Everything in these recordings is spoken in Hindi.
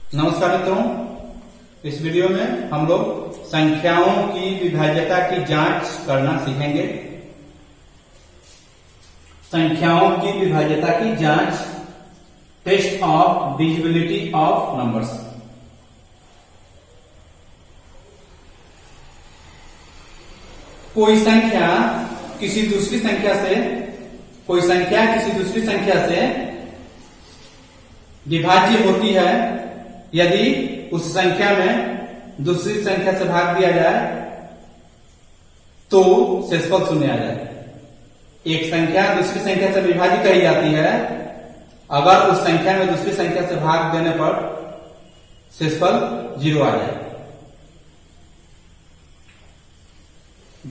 नमस्कार मित्रों, इस वीडियो में हम लोग संख्याओं की विभाज्यता की जांच करना सीखेंगे। संख्याओं की विभाज्यता की जांच, test of divisibility of numbers. कोई संख्या किसी दूसरी संख्या से विभाज्य होती है यदि उस संख्या में दूसरी संख्या से भाग दिया जाए तो शेषफल शून्य आ जाए। एक संख्या दूसरी संख्या से विभाज्य कही जाती है अगर उस संख्या में दूसरी संख्या से भाग देने पर शेषफल 0 आ जाए।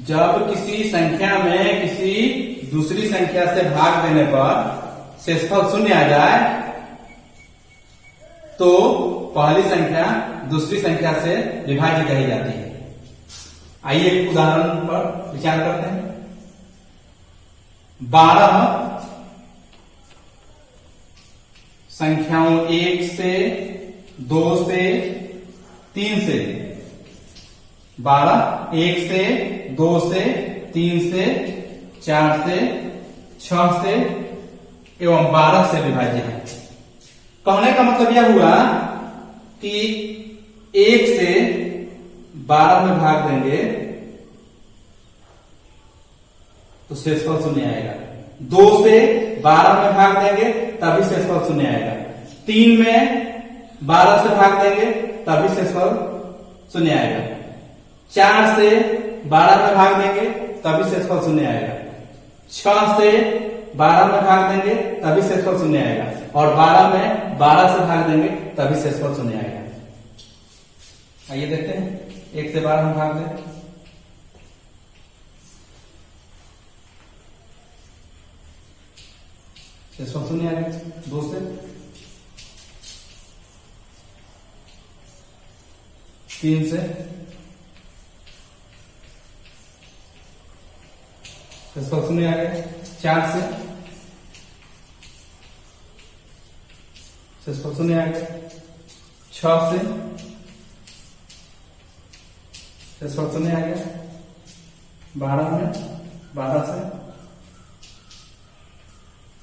जब किसी संख्या में किसी दूसरी संख्या से भाग देने पर शेषफल शून्य आ जाए तो पहली संख्या दूसरी संख्या से विभाज्य कही जाती है। आइए एक उदाहरण पर विचार करते हैं। 12 संख्याओं 1 से 2 से 3 से 12 1 से 2 से 3 से 4 से 6 से एवं 12 से विभाज्य है। कहने का मतलब यह हुआ कि 1 से 12 में भाग देंगे तो शेषफल शून्य आएगा। 2 से 12 में भाग देंगे तभी शेषफल शून्य आएगा। 3 में 12 से भाग देंगे तभी शेषफल शून्य आएगा। 4 से 12 में भाग देंगे तभी शेषफल शून्य आएगा। 6 से 12 में भाग देंगे तभी शेषफल शून्य आएगा और 12 में 12 से भाग देंगे तभी शेषफल शून्य आएगा। आइए देखते हैं। 1 से 12 में भाग दें, शेषफल शून्य आएगा। 2 से 3 से शेषफल शून्य आएगा। 4 से शेषफल शून्य आएगा। 6 से शेषफल शून्य आएगा। 12 में 12 से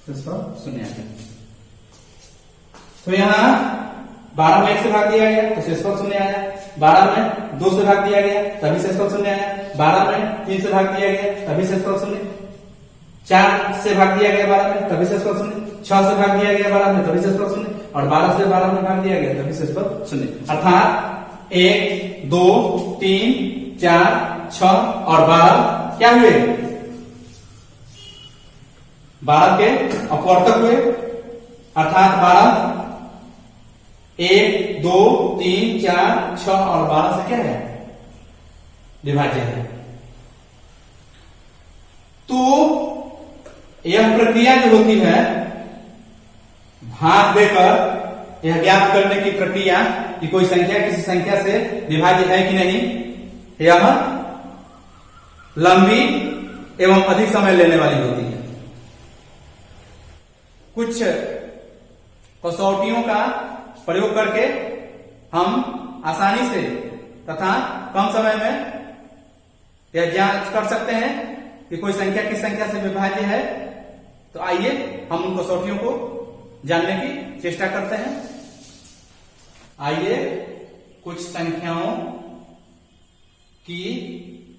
शेषफल शून्य आएगा। तो यहां 12 में 1 से भाग दिया गया तो शेषफल शून्य आया। 12 में 2 से भाग दिया गया तभी शेषफल शून्य आया। 12 में 3 से भाग दिया गया तभी शेषफल शून्य। 4 से भाग दिया गया 12 में तभी शेषफल शून्य। 6 से भाग दिया गया 12 में तभी शेषफल शून्य और 12 से 12 में भाग दिया गया तभी शेषफल शून्य। अर्थात 1 2 3 4 6 और 12 क्या हुए? 12 के अपवर्तक हुए। अर्थात 12 1 2 3 4 6 और 12 से क्या है? विभाज्य है। तो यह प्रक्रिया जो होती है भाग देकर यह ज्ञात करने की प्रक्रिया कि कोई संख्या किसी संख्या से विभाज्य है कि नहीं, यह लंबी एवं अधिक समय लेने वाली होती है। कुछ कसौटियों का प्रयोग करके हम आसानी से तथा कम समय में यह जांच कर सकते हैं कि कोई संख्या किस संख्या से विभाज्य है। तो आइए हम उन कसौटियों को जानने की चेष्टा करते हैं। आइए कुछ संख्याओं की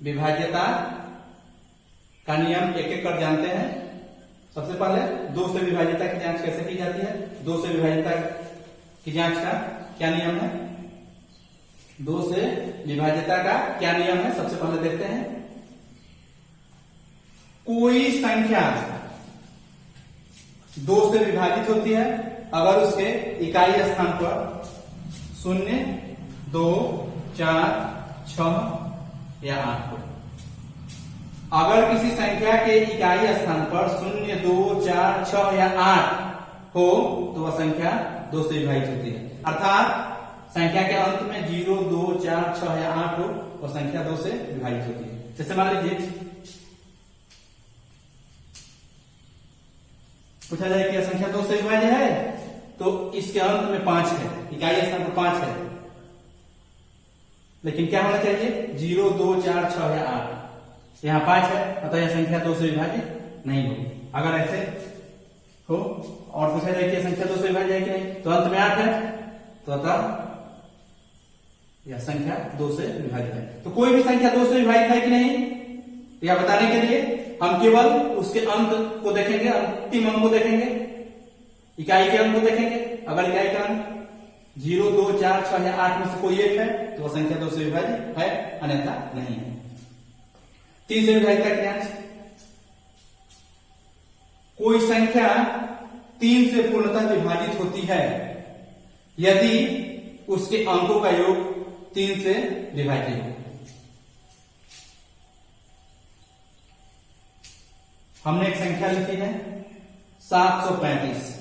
विभाज्यता का नियम एक एक कर जानते हैं। सबसे पहले 2 से विभाज्यता की जांच कैसे की जाती है। 2 से विभाज्यता की जांच का क्या नियम है? 2 से विभाज्यता का क्या नियम है, सबसे पहले देखते हैं। कोई संख्या 2 से विभाजित होती है अगर उसके इकाई स्थान पर 0 2 4 6 या 8 हो। अगर किसी संख्या के इकाई स्थान पर 0 2 4 6 या 8 हो तो वह संख्या 2 से विभाजित होती है। अर्थात संख्या के अंत में 0 2 4 6 या 8 हो वह संख्या 2 से विभाजित होती है। जैसे मान लीजिए पूछा जाए कि संख्या 2 से विभाज्य है तो इसके अंत में 5 है, इकाई स्थान पर 5 है, लेकिन क्या होना चाहिए 0, 2, 4, 6 या 8। यहाँ 5 है, अतः यह संख्या 2 से विभाजित नहीं होगी। अगर ऐसे हो और पूछा जाए कि संख्या 2 से विभाजित है कि नहीं, तो अंत में 8 है, तो अतः यह संख्या 2 से विभाजित है। तो कोई भी संख्या 2 से विभाजित है कि नहीं, यह बताने के लिए हम केवल उसके अंक को देखेंगे, अंतिम अंक को देखेंगे, इकाई के अंक को देखेंगे। अगर इकाई का अंक 0, 2, 4, 6 या 8 में से कोई एक है तो वह संख्या 2 से विभाजित है, अन्यथा नहीं है। 3 से विभाजित का क्या है? कोई संख्या 3 से पूर्णतः विभाजित होती है यदि उसके अंकों का योग 3 से विभाजित हो। हमने एक संख्या लिखी है 735।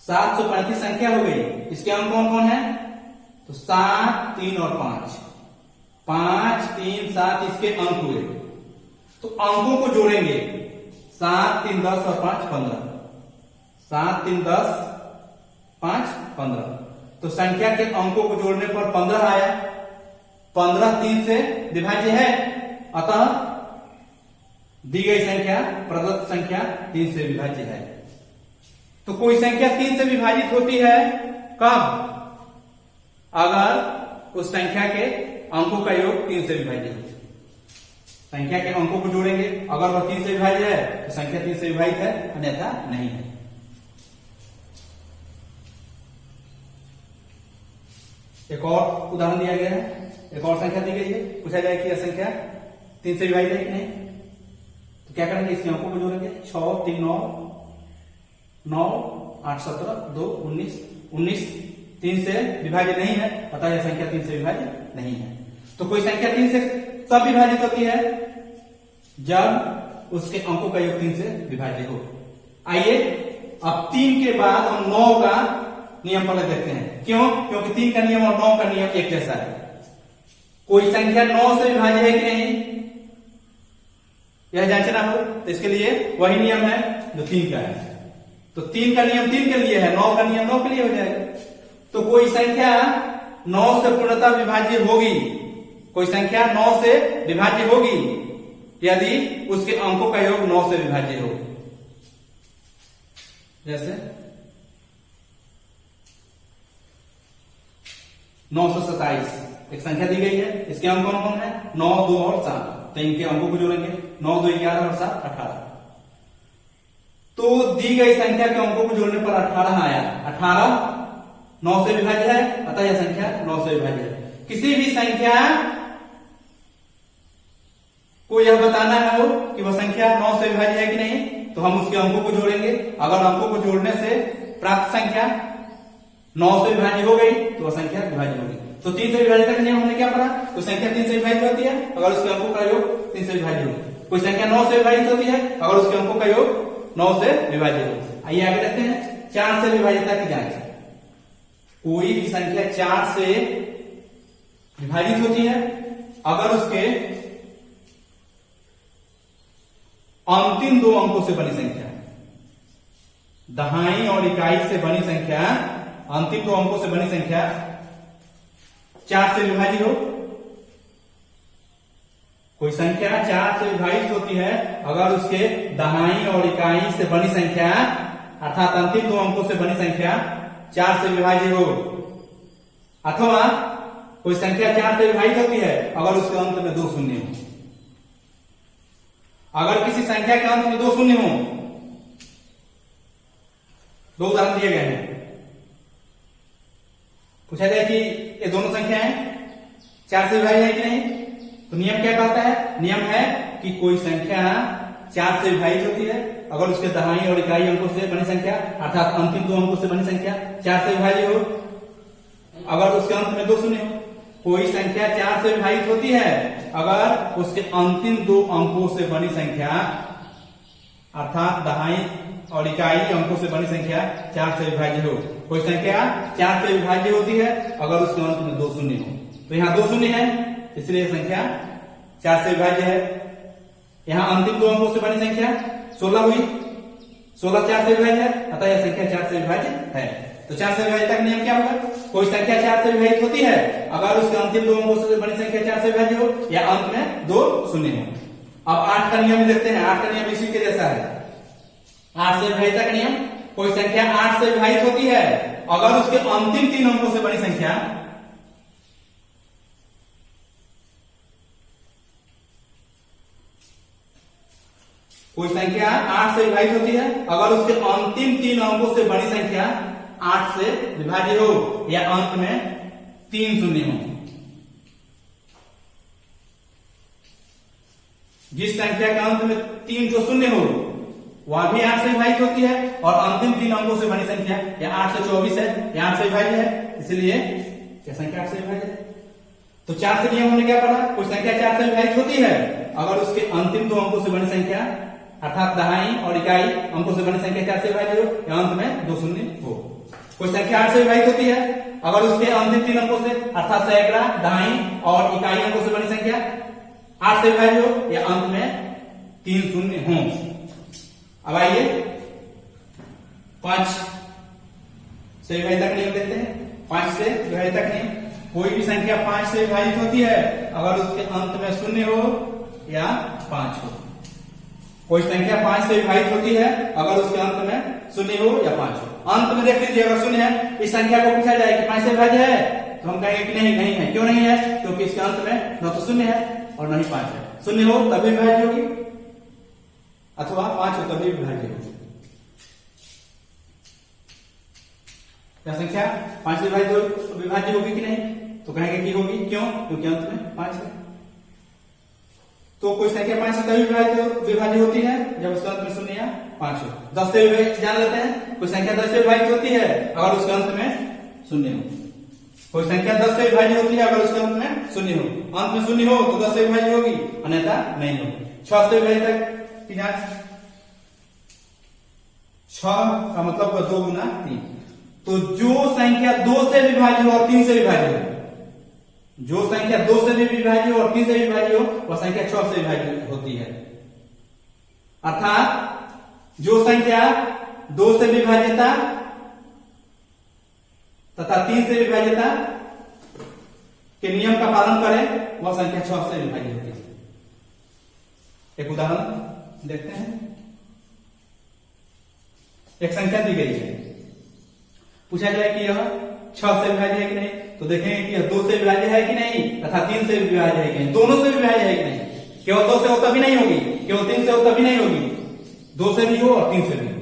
735 संख्या हो गई, इसके अंक कौन कौन है? तो 7, 3 और 5। 5, 3, 7 इसके अंक हुए, तो अंकों को जोड़ेंगे। 7, 3, 10 और 5, 15। 7, 3, 10, 5, 15। तो संख्या के अंकों को जोड़ने पर 15 आया। 15 3 से विभाज्य है, अतः दी गई संख्या, प्रदत्त संख्या 3 से विभाज्य है। तो कोई संख्या 3 से विभाजित होती है कब? अगर उस संख्या के अंकों का योग 3 से विभाजित हो। संख्या के अंकों को जोड़ेंगे, अगर वह 3 से विभाज्य है तो संख्या 3 से विभाजित है, अन्यथा नहीं है। एक और उदाहरण दिया गया है, एक और संख्या दी गई है, पूछा जाए कि यह संख्या 3 से विभाजित है कि नहीं, तो क्या करेंगे? इसके अंकों को जोड़ेंगे। 6, 3, 9, 9, 8, 17, 2, 19। 19 3 से विभाजित नहीं है, अतः यह संख्या 3 से विभाजित नहीं है। तो कोई संख्या 3 से तब विभाजित होती है जब उसके अंकों का योग 3 से विभाज्य हो। आइए अब 3 के बाद हम 9 का नियम पहले देखते हैं। क्यों? क्योंकि 3 का नियम और 9 का नियम एक जैसा है। कोई संख्या 9 से विभाज्य है कि नहीं, यह जांचना हो, तो इसके लिए वही नियम है जो 3 का है। तो 3 का नियम 3 के लिए है, 9 का नियम 9 के लिए हो जाएगा। तो कोई संख्या 9 से पूर्णतः विभाज्य होगी, कोई संख्या 9 से विभाज्य होगी यदि उसके अंकों का योग 9 से विभाज्य हो। जैसे 927 एक संख्या दी गई है, इसके अंक कौन कौन है? 9, 2 और 7। तो इनके अंकों को जोड़ेंगे। 9, 2, 11 और 7, 18। तो दी गई संख्या के अंकों को जोड़ने पर 18 आया। 18 9 से विभाज्य है, अतः यह संख्या 9 से विभाज्य है। किसी भी संख्या को यह बताना हो कि वह संख्या 9 से विभाज्य है कि नहीं, तो हम उसके अंकों को जोड़ेंगे। अगर अंकों को जोड़ने से प्राप्त संख्या 9 से विभाज्य हो गई तो वह संख्या विभाज्य होगी। तो 3 से विभाजित का नियम हमने क्या पढ़ा? तो संख्या 3 से विभाजित होती है अगर उसके अंकों का योग 3 से विभाज्य हो। कोई संख्या 9 से विभाजित होती है अगर उसके अंकों का योग 9 से विभाज्य हो। आइए आगे देखते हैं 4 से विभाजितता की जांच। कोई भी संख्या 4 से विभाजित होती है अगर उसके अंतिम 2 अंकों से बनी संख्या, दहाई और इकाई से बनी संख्या, अंतिम 2 अंकों से बनी संख्या 4 से विभाजित हो। कोई संख्या 4 से विभाजित होती है अगर उसके दहाई और इकाई से बनी संख्या अर्थात अंतिम 2 अंकों से बनी संख्या 4 से विभाजित हो, अथवा कोई संख्या 4 से विभाजित होती है अगर उसके अंत में 2 शून्य हो। अगर किसी संख्या के अंत में 2 शून्य हो, 2 उदाहरण दिए गए हैं, पूछा जाए कि ये दोनों संख्याएं 4 से विभाजित है कि नहीं, तो नियम क्या कहता है? नियम है कि कोई संख्या 4 से विभाजित होती है अगर उसके दहाई और इकाई अंकों से बनी संख्या अर्थात अंतिम 2 अंकों से बनी संख्या 4 से विभाजित हो, अगर उसके अंत में 2 शून्य हो। कोई संख्या 4 से विभाजित होती है अगर उसके अंतिम 2 अंकों से बनी संख्या अर्थात दहाई और इकाई अंकों से बनी संख्या 4 से विभाज्य हो। कोई संख्या 4 से विभाज्य होती है अगर उसके अंत में 2 शून्य हो। तो यहाँ 2 शून्य है इसलिए संख्या 4 से विभाज्य है। यहाँ अंतिम 2 अंकों से बनी संख्या 16 हुई, 16 4 से विभाज्य है, अतः यह संख्या 4 से विभाज्य है। तो 4 से विभाज्यता का नियम क्या होगा? कोई संख्या 4 से विभाजित होती है अगर उसके अंतिम दो अंकों से बड़ी संख्या 4 से विभाज्य हो या अंत में 2 शून्य हो। अब 8 का नियम देखते हैं। 8 का नियम इसी के जैसा है। 8 से विभाज्यता का नियम, कोई संख्या 8 से विभाजित होती है अगर उसके अंतिम 3 अंकों से बड़ी संख्या कोई संख्या 8 से विभाजित होती है अगर उसके अंतिम 3 अंकों से बड़ी संख्या 8 से विभाज्य हो या अंत में 3 शून्य हो। जिस संख्या के अंत में 3 जो शून्य हो वह भी 8 से विभाजित होती है और अंतिम 3 अंकों से बड़ी संख्या या 8 से 24 है या 8 से विभाज्य है, इसलिए क्या संख्या 8 से विभाज्य है। तो 4 से नियम हमने क्या पढ़ा? कोई संख्या 4 से विभाजित होती है अगर उसके अंतिम 2 अंकों से बड़ी संख्या अर्थात दहाई और इकाई अंकों से बड़ी संख्या 4 से विभाज्य हो या अंत में 2 शून्य हो। कोई संख्या 8 से विभाजित होती है अगर उसके अंतिम 3 अंकों से अर्थात सैकड़ा, दहाई और इकाई अंकों से बड़ी संख्या 8 से विभाज्य हो या अंत में 3 शून्य हो। अब आइए 5 से विभाज्यता का नियम देखते हैं। 5 से विभाज्यता का नियम, कोई भी संख्या 5 से विभाजित होती है अगर उसके अंत में शून्य हो या 5 हो। कोई संख्या 5 से विभाजित होती है अगर उसके अंत में शून्य हो या 5 हो। अंत में देख लीजिए, अगर शून्य है, इस संख्या को पूछा जाए कि 5 से विभाज्य है तो हम कहेंगे कि नहीं, नहीं है। क्यों नहीं है? क्योंकि इसके अंत में न तो शून्य है और न ही 5 है। शून्य हो तभी विभाज्य होगी अथवा 5 हो तभी विभाज्य होगी। क्या संख्या 5 से विभाज्य होगी कि नहीं? तो कहेंगे कि होगी। क्यों? क्योंकि अंत में 5 है। तो कोई संख्या 5 से तभी विभाज्य होती है जब उसके अंत में शून्य या 5 हो। 10 से जान लेते हैं। कोई संख्या 10 से विभाजित होती है अगर उसके अंत में शून्य हो। कोई संख्या 10 से विभाजित होती है अगर उसके अंत में शून्य हो। अंत में शून्य हो तो 10 से विभाज्य होगी, अन्यथा नहीं होगी। 6 से विभाजित की जांच, 6 का मतलब 2 गुना 3। तो जो संख्या 2 से विभाज्य हो और 3 से विभाज्य हो, जो संख्या 2 से भी विभाज्य हो और 3 से विभाज्य हो वह संख्या 6 से विभाज्य होती है। अर्थात जो संख्या 2 से विभाज्यता तथा 3 से विभाज्यता के नियम का पालन करे वह संख्या 6 से विभाज्य होती है। एक उदाहरण देखते हैं। एक संख्या दी गई है, पूछा जाए कि यह 6 से विभाज्य है कि नहीं, तो देखेंगे कि यह 2 से विभाज्य है कि नहीं तथा 3 से विभाज्य है कि नहीं, दोनों से विभाज्य है कि नहीं। केवल 2 से हो तभी नहीं होगी, केवल 3 से हो तभी नहीं होगी, 2 से भी हो और 3 से भी हो।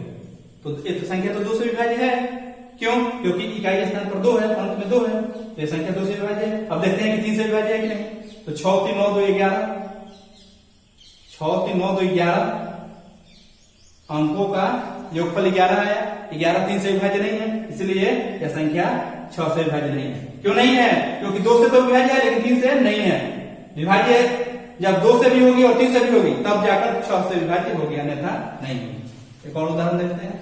तो ये संख्या तो 2 से विभाज्य है। क्यों? क्योंकि इकाई स्थान पर 2 है, अंत में 2 है, तो यह संख्या 2 से विभाज्य है। अब देखते हैं कि 3 से विभाज्य है कि नहीं। तो 6 3 9 2 11, 6 3 9 2 11 अंकों का योगफल 11 आया। 11 3 से विभाज्य नहीं है, इसलिए यह संख्या 6 से विभाज्य नहीं है। क्यों नहीं है? क्योंकि 2 से तो विभाज्य है लेकिन 3 से नहीं है। विभाज्य जब 2 से भी होगी और 3 से भी होगी तब जाकर 6 से विभाज्य होगी, अन्यथा नहीं होगी। एक और उदाहरण देखते हैं।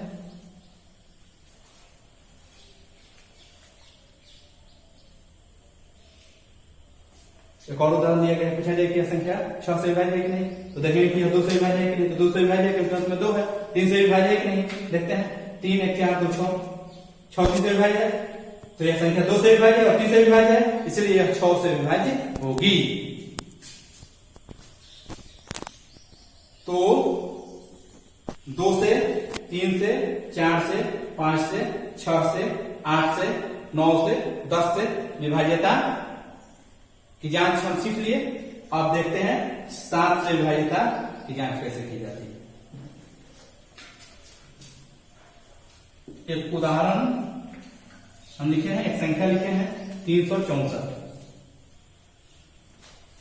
एक और उदाहरण दिया गया, पूछा जाए कि यह संख्या 6 से विभाज्य है कि नहीं, तो देखेंगे कि यह 2 से विभाज्य है कि नहीं। तो 2 से विभाज्य है क्योंकि अंत में 2 है। 3 से विभाज्य है कि नहीं, देखते हैं। 3 1 4 2 6, 6 3 से विभाज्य है, तो यह संख्या 2 से विभाज्य और 3 से विभाज्य है, इसलिए यह 6 से विभाज्य होगी। तो 2 से, 3 से, 4 से, 5 से, 6 से, 8 से, 9 से, 10 से विभाज्यता की जांच हम सीख लिए। अब देखते हैं 7 से विभाज्यता की जांच कैसे की जाती है। एक उदाहरण हम लिखे हैं, एक संख्या लिखे हैं 364।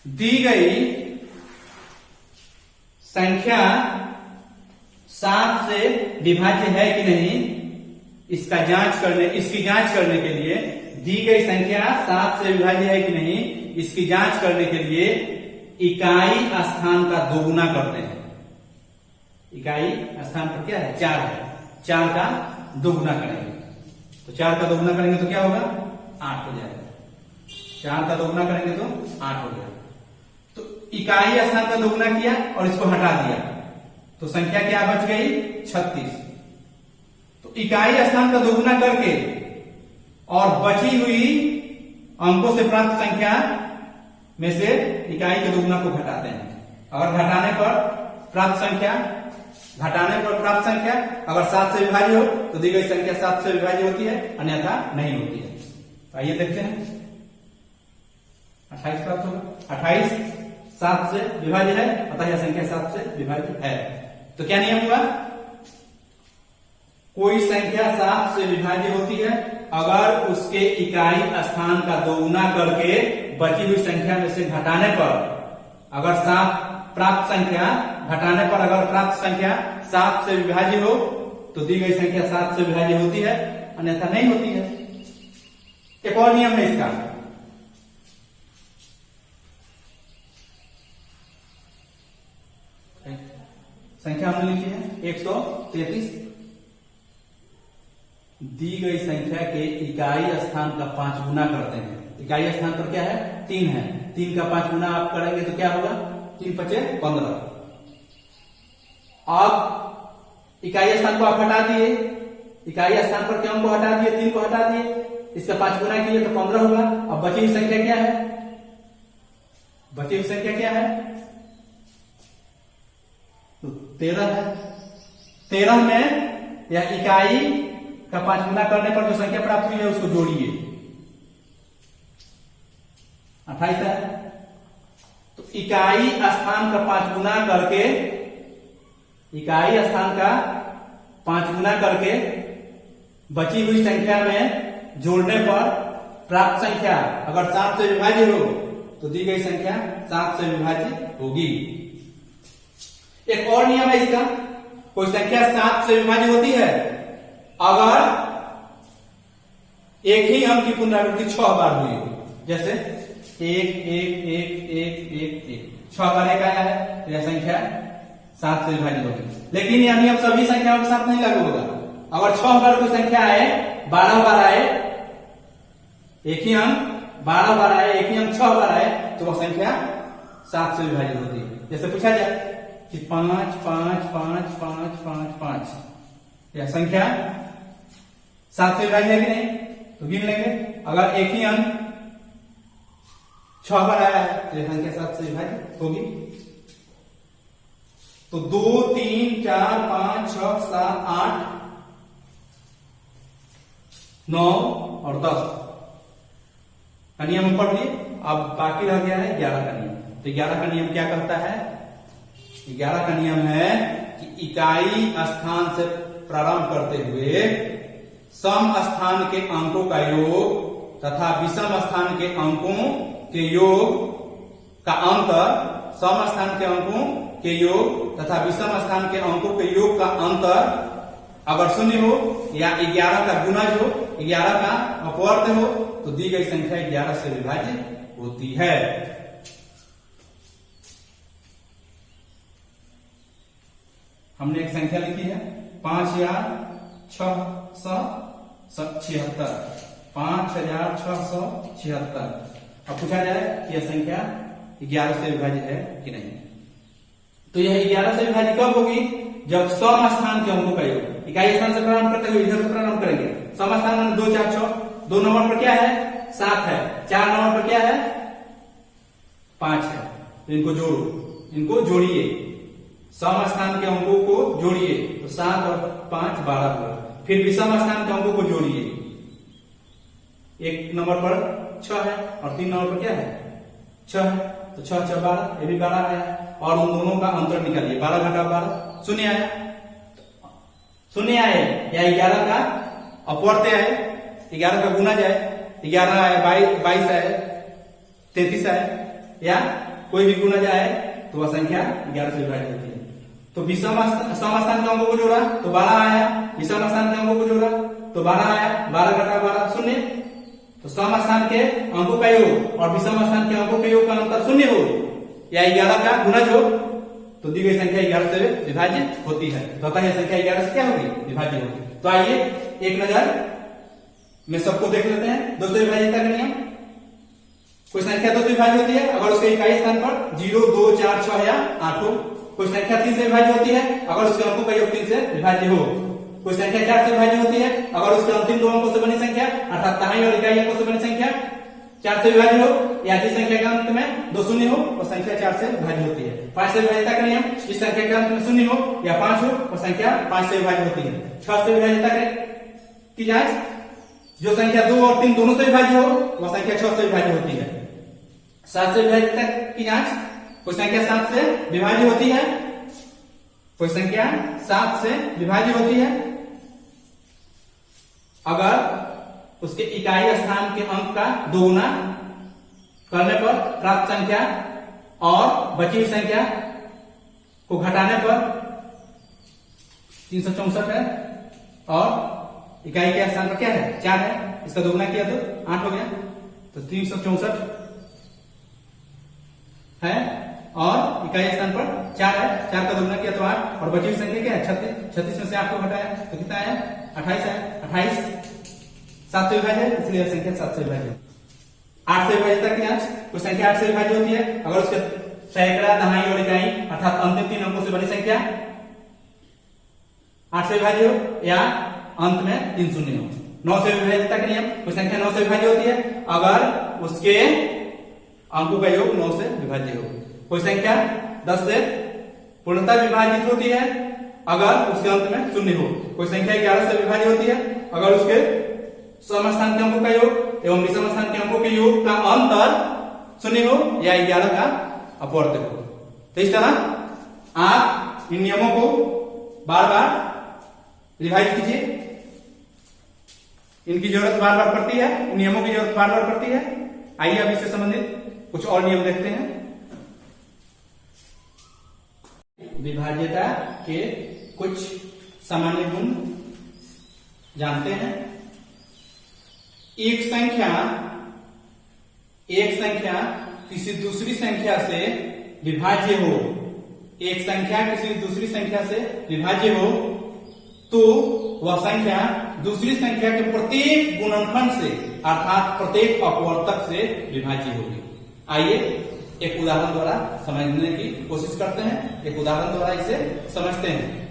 दी गई संख्या 7 से विभाज्य है कि नहीं, इसकी जांच करने के लिए दी गई संख्या 7 से विभाज्य है कि नहीं, इसकी जांच करने के लिए इकाई स्थान का दोगुना करते हैं। इकाई स्थान पर क्या है? 4 है, 4 का दोगुना करेंगे। तो 4 का दोगुना करेंगे तो क्या होगा? 8 हो जाएगा। 4 का दोगुना करेंगे तो 8 हो जाएगा। तो इकाई स्थान का दोगुना किया और इसको हटा दिया तो संख्या क्या बच गई? 36। तो इकाई स्थान का दोगुना करके और बची हुई अंकों से प्राप्त संख्या में से इकाई के दोगुना को घटाते हैं। अगर घटाने पर प्राप्त संख्या अगर 7 से विभाज्य हो तो दी गई संख्या 7 से विभाज्य होती है, अन्यथा नहीं होती है। तो आइए देखते हैं। 28 प्राप्त होगा। 28 7 से विभाज्य है, अतः यह संख्या 7 से विभाज्य है। तो क्या नियम हुआ? कोई संख्या 7 से विभाज्य होती है अगर उसके इकाई स्थान का दोगुना करके बची हुई संख्या में से घटाने पर, अगर प्राप्त संख्या घटाने पर अगर प्राप्त संख्या 7 से विभाज्य हो तो दी गई संख्या 7 से विभाज्य होती है, अन्यथा नहीं होती है। एक और नियम है इसका। संख्या हमने लिखी है 133। दी गई संख्या के इकाई स्थान का 5 गुना करते हैं। इकाई स्थान पर क्या है? 3 है। 3 का 5 गुना आप करेंगे तो क्या होगा? 3 पचे 15। अब इकाई स्थान को आप हटा दिए, इकाई स्थान पर क्या को हटा दिए? 3 को हटा दिए, इसका 5 गुना किए तो 15 होगा। अब बची हुई संख्या क्या है? बची हुई संख्या क्या है? तो 13 है। 13 में यह इकाई का 5 गुना करने पर जो संख्या प्राप्त हुई है उसको जोड़िए, 28 है। तो इकाई स्थान का 5 गुना करके, इकाई स्थान का 5 गुना करके बची हुई संख्या में जोड़ने पर प्राप्त संख्या अगर 7 से विभाज्य हो तो दी गई संख्या 7 से विभाज्य होगी। एक और नियम है इसका। कोई संख्या 7 से विभाज्य होती है अगर एक ही अंक की पुनरावृत्ति 6 बार हुई हो। जैसे 1 1 1 1 1 1 6 बार एक आया है तो यह संख्या 7 से विभाजित होगी। लेकिन यह नियम सभी संख्याओं के साथ नहीं लागू होगा। अगर 6 बार कोई संख्या आए, 12 बार आए, एक ही अंक 12 बार आए, एक ही अंक 6 बार आए तो वह संख्या 7 से विभाजित होती है। जैसे पूछा जाए कि 5 5 5 5 5 5 यह संख्या 7 से विभाज्य है कि नहीं? तो गिन लेंगे। अगर एक ही अंक 6 बार आया है तो यह संख्या 7 से विभाज्य होगी। तो 2 3 4 5 6 7 8 9 और 10 का नियम पढ़ लिए। अब बाकी रह गया है 11 का नियम। तो 11 का नियम क्या कहता है? 11 का नियम है कि इकाई स्थान से प्रारंभ करते हुए सम स्थान के अंकों का योग तथा विषम स्थान के अंकों के योग का अंतर, सम स्थान के अंकों के योग तथा विषम स्थान के अंकों के योग का अंतर अगर 0 हो या 11 का गुणज हो, 11 का अपवर्त हो तो दी गई संख्या 11 से विभाजित होती है। हमने एक संख्या लिखी है 5676। 5676। अब पूछा जाए कि यह संख्या 11 से विभाजित है कि नहीं। तो यह 11 से विभाजित कब होगी? जब सम स्थान के अंकों का योग, इकाई स्थान से प्रारंभ करते हुए इधर से प्रारंभ करेंगे। सम स्थान में 2 4 6, 2 नंबर पर क्या है? 7 है, 4 नंबर पर क्या है? 5 है। तो इनको जोड़ो, इनको जोड़िए, सम स्थान के अंकों को जोड़िए तो 7 और 5 12 हुआ। फिर विषम स्थान के अंकों को जोड़िए, 1 नंबर पर 6 है और 3 नंबर पर क्या है? 6 है। तो 6 6 12, ये भी 12 आया। और उन दोनों का अंतर निकालिए, 12 घटा 12 0 आया। 0 आए या 11 का अपवर्त आए, 11 का गुना जाए, 11 आए 22 आए, 33 आए या कोई भी गुना जाए तो वह संख्या 11 से विभाजित होती है। तो विषम स्थान के अंकों को जोड़ा तो 12 आया, विषम स्थान के अंकों को जोड़ा तो 12 आया, 12 घटा 12 0। तो सम स्थान के अंकों का योग और विषम स्थान के अंकों के योग का अंतर 0 हो या 11 का गुणज हो तो दी गई संख्या 11 से विभाजित होती है। तो अतः यह संख्या 11 से क्या होगी? विभाजित होगी। तो आइए एक नजर में सबको देख लेते हैं। 2 से विभाजित का नियम। कोई संख्या 2 से विभाजित होती है अगर उसके इकाई स्थान पर 0 2 4 6 या 8 हो। कोई संख्या 3 से विभाजित होती है अगर उसके अंकों का योग 3 से विभाज्य हो। कोई संख्या 4 से विभाज्य होती है अगर उसके अंतिम दो अंकों से बनी संख्या अर्थात दहाई और इकाई अंकों से बनी संख्या 4 से विभाज्य हो या जिस संख्या के अंत में 2 शून्य हो वो संख्या 4 से विभाज्य होती है। 5 से विभाज्यता का नियम, जिस संख्या के अंत में 0 हो या 5 हो वो संख्या 5 से विभाज्य होती है। 6 से विभाज्यता की जांच, जो संख्या 2 और 3 दोनों से विभाज्य हो वह संख्या 6 से विभाज्य होती है। 7 से विभाज्यता की जांच, कोई संख्या 7 से विभाज्य होती है, कोई संख्या 7 से विभाज्य होती है अगर उसके इकाई स्थान के अंक का 2 गुना करने पर प्राप्त संख्या और बची हुई संख्या को घटाने पर 364 है और इकाई के स्थान पर क्या है 4 है, इसका 2 गुना किया तो 8 हो गया, तो 364 है और इकाई स्थान पर 4 है, 4 का 2 गुना किया तो 8 और बची हुई संख्या क्या है 36, 36 में से 8 को घटाया तो कितना आया 28 है, 28 7 से विभाज्य है इसलिए संख्या 7 से विभाज्य। 8 से विभाज्यता की जांच, कोई संख्या 8 से विभाज्य होती है अगर उसके सैकड़ा दहाई और इकाई अर्थात अंतिम 3 अंकों से बनी संख्या 8 से विभाज्य हो या अंत में 3 शून्य हो। 9 से विभाज्यता का नियम, कोई संख्या 9 से विभाज्य होती है अगर उसके अंकों का योग 9 से विभाज्य हो। कोई संख्या 10 से पूर्णतः विभाजित होती है अगर उसके अंत में 0 हो। कोई संख्या 11 से विभाज्य होती है अगर उसके सम स्थान के अंकों का योग एवं विषम स्थान के अंकों के योग का अंतर 0 हो या 11 का अपवर्तक हो। तो इस तरह आप इन नियमों को बार बार रिवाइज कीजिए, इनकी जरूरत बार बार पड़ती है, इन नियमों की जरूरत बार बार पड़ती है। आइए अब इससे संबंधित कुछ और नियम देखते हैं। विभाज्यता के कुछ सामान्य गुण जानते हैं। एक संख्या किसी दूसरी संख्या से विभाज्य हो, एक संख्या किसी दूसरी संख्या से विभाज्य हो तो वह संख्या दूसरी संख्या के प्रत्येक गुणनखंड से अर्थात प्रत्येक अपवर्तक से विभाज्य होगी। आइए एक उदाहरण द्वारा समझने की कोशिश करते हैं, एक उदाहरण द्वारा इसे समझते हैं।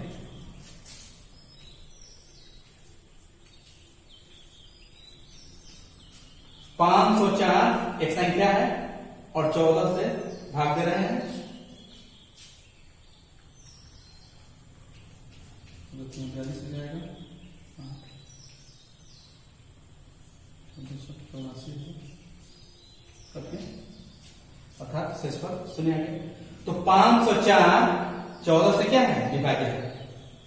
504 एक संख्या है और 14 से भाग दे रहे हैं। 243 हो जाएगा, 284 अर्थात शेष पर 0 आ गया। तो 504 14 से क्या है विभाज्य है,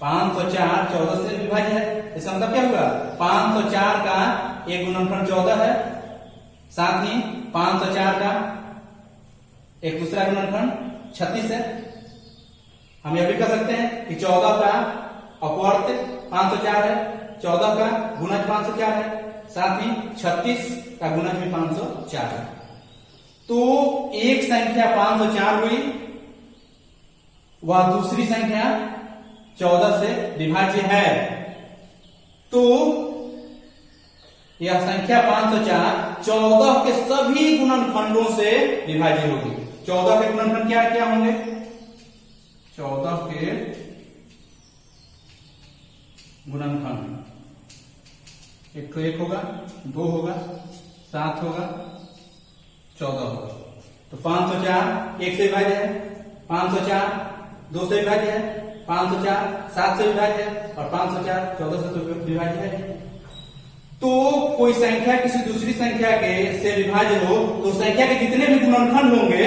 504 14 से विभाज्य है। इसका मतलब क्या हुआ 504 का एक गुणनखंड 14 है, साथ ही 504 का एक दूसरा गुणनखंड 36 है। हम यह भी कर सकते हैं कि 14 का अपवर्त्य 504 है, 14 का गुणज 504 है, साथ ही 36 का गुणज भी 504 है। तो एक संख्या 504 हुई, वह दूसरी संख्या 14 से विभाज्य है। तो यह संख्या 504 14 के सभी गुणनखंडों से विभाज्य होगी। 14 के गुणनखंड क्या क्या होंगे, 14 के गुणनखंड 1 तो 1 होगा, 2 होगा, 7 होगा, 14 होगा। तो 504 1 से विभाज्य है, 504 2 से विभाज्य है, 504 7 से विभाज्य है और 504 14 से तो विभाज्य है। तो कोई संख्या किसी दूसरी संख्या के से विभाज्य हो तो संख्या के जितने भी गुणनखंड होंगे,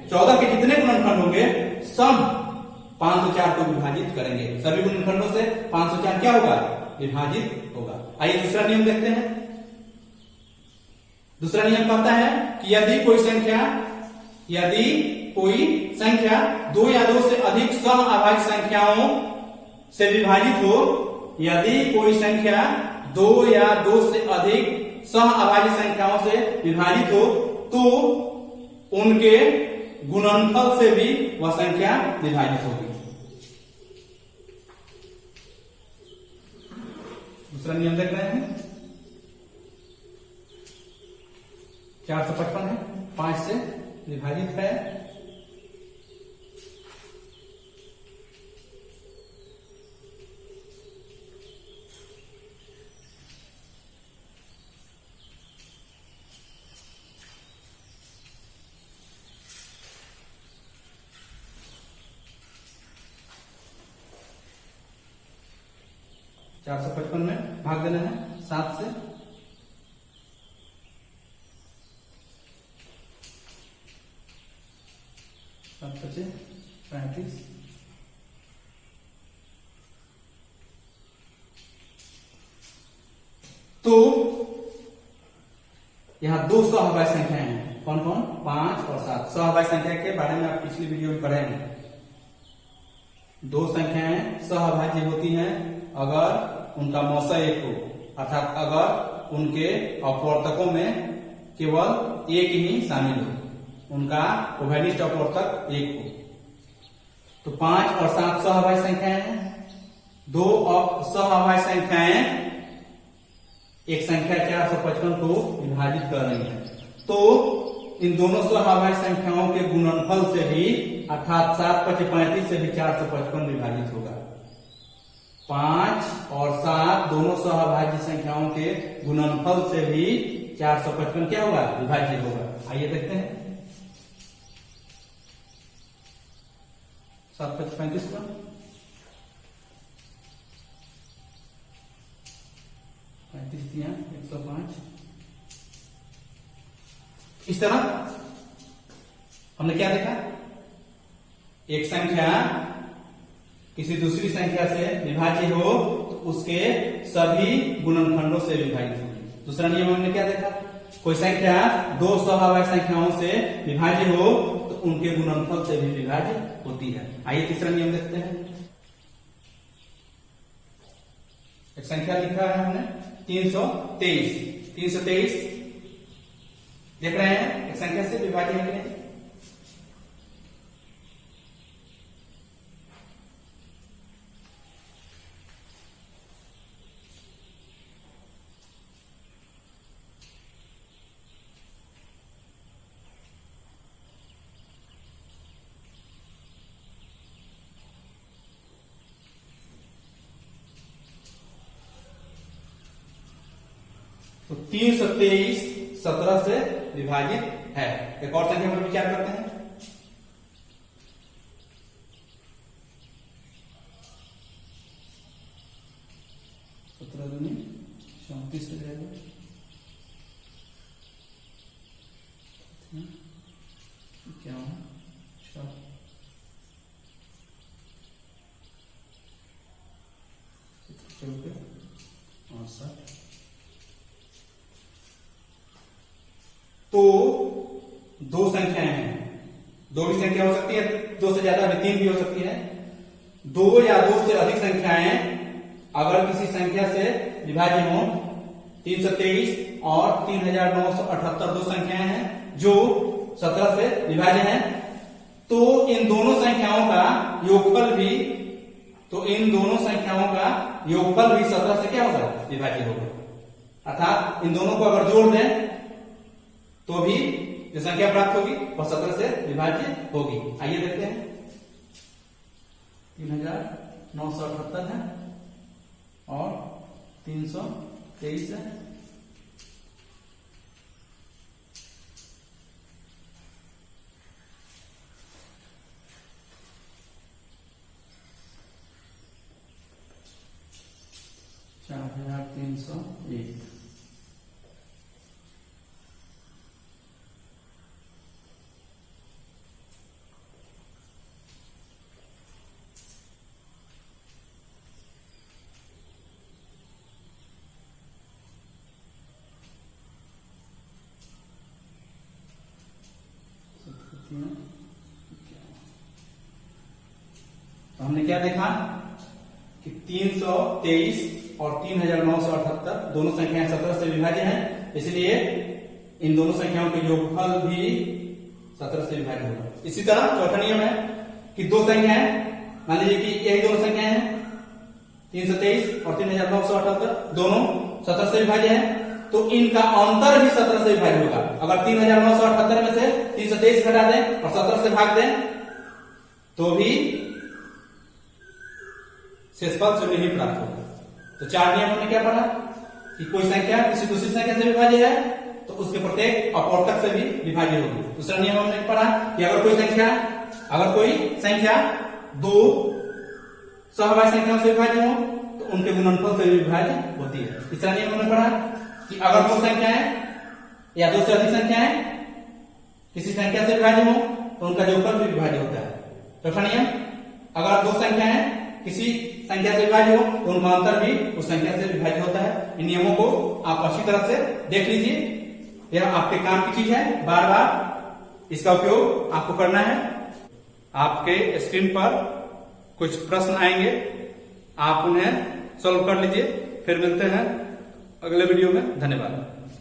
14 के जितने गुणनखंड होंगे सब 504 को विभाजित करेंगे। सभी गुणनखंडों से 504 क्या होगा विभाजित होगा। आइए दूसरा नियम देखते हैं। दूसरा नियम कहता है कि यदि कोई संख्या 2 या 2 से अधिक समअभाज्य संख्याओं से विभाजित हो, यदि कोई संख्या 2 या 2 से अधिक समअभाज्य संख्याओं से विभाजित हो तो उनके गुणनफल से भी वह संख्या विभाजित होगी। दूसरा नियम देख रहे हैं, 455 है, 5 से विभाजित है, 455 में भाग देना है 7 से। सात बचे 35। तो यहां दो सहभागी संख्याएं हैं, कौन कौन? 5 और 7। सहभागी संख्या के बारे में आप पिछली वीडियो में पढ़े हैं। दो संख्याएं सहभाज्य होती हैं अगर उनका मौसा एक हो, अर्थात अगर उनके अपवर्तकों में केवल एक ही शामिल हो, उनका उभयनिष्ठ अपवर्तक एक हो। तो 5 और 7 सहभाज्य संख्याएं हैं। दो सहभाज्य संख्याएं एक संख्या 455 को विभाजित कर रही है, तो इन दोनों सहभाज्य संख्याओं के गुणनफल से भी, अर्थात 7 × 35 से भी 455 विभाजित होगा। 5 और 7 दोनों सहभाज्य संख्याओं के गुणनफल से भी 455 क्या होगा? विभाजित होगा। आइए देखते हैं। 7 × 35 का 35 दिया 105। इस तरह हमने क्या देखा? एक संख्या किसी दूसरी संख्या से विभाज्य हो तो उसके सभी गुणनखंडों से विभाजित होगी। दूसरा नियम हमने क्या देखा? कोई संख्या दो सहभाज्य संख्याओं से विभाज्य हो तो उनके गुणनफल से भी विभाज्य होती है। आइए तीसरा नियम देखते हैं। एक संख्या लिखा है हमने 323। 323 देख रहे हैं एक संख्या से विभाज्य है कि नहीं? तो 323 17 से विभाजित है। एक और संख्या पर विचार करते हैं। सत्रह दूनी 34 हो जाएगा। क्या हो? 68। तो दो संख्याएं हैं, दो भी संख्या हो सकती है, दो से ज्यादा भी, तीन भी हो सकती है। दो या दो से अधिक संख्याएं अगर किसी संख्या से विभाज्य हो, 323 और 3978 दो संख्याएं हैं जो 17 से विभाज्य हैं, तो इन दोनों संख्याओं का योगफल भी, योगफल भी 17 से क्या होगा? विभाज्य होगा। अर्थात इन दोनों को अगर जोड़ दें तो भी जो संख्या प्राप्त होगी वह 17 से विभाज्य होगी। आइए देखते हैं। 3978 है और 323 है। चार 4301। तो हमने क्या देखा कि 323 और 3978 दोनों संख्याएं 17 से विभाज्य हैं, इसलिए इन दोनों संख्याओं के योगफल भी 17 से विभाज्य होगा। इसी तरह चौथा नियम है कि दो संख्याएं, मान लीजिए कि यही दोनों संख्याएं हैं 323 और 3978 दोनों 17 से विभाज्य हैं, तो इनका अंतर भी 17 से विभाज्य होगा। अगर 3978 में से 323 घटा दें और 17 से भाग दें तो भी शेषफल शून्य ही प्राप्त होगा। तो चार नियम हमने क्या पढ़ा कि कोई संख्या किसी दूसरी संख्या से विभाज्य है तो उसके प्रत्येक अपवर्तक से भी विभाज्य होगी। दूसरा नियम हमने पढ़ा कि अगर कोई संख्या दो सहभाज्य संख्याओं से विभाज्य हो तो उनके गुणनफल से विभाज्य होती है। तीसरा नियम हमने पढ़ा कि अगर दो संख्याएं या दो से अधिक संख्याएं किसी संख्या से विभाज्य हो तो उनका जोड़फल भी विभाज्य होता है। चौथा नियम, अगर दो संख्याएं किसी संख्या से विभाज्य हो तो उनका अंतर भी उस संख्या से विभाज्य होता है। इन नियमों को आप अच्छी तरह से देख लीजिए, यह आपके काम की चीज है, बार बार इसका उपयोग आपको करना है। आपके स्क्रीन पर कुछ प्रश्न आएंगे, आप उन्हें सॉल्व कर लीजिए। फिर मिलते हैं अगले वीडियो में। धन्यवाद।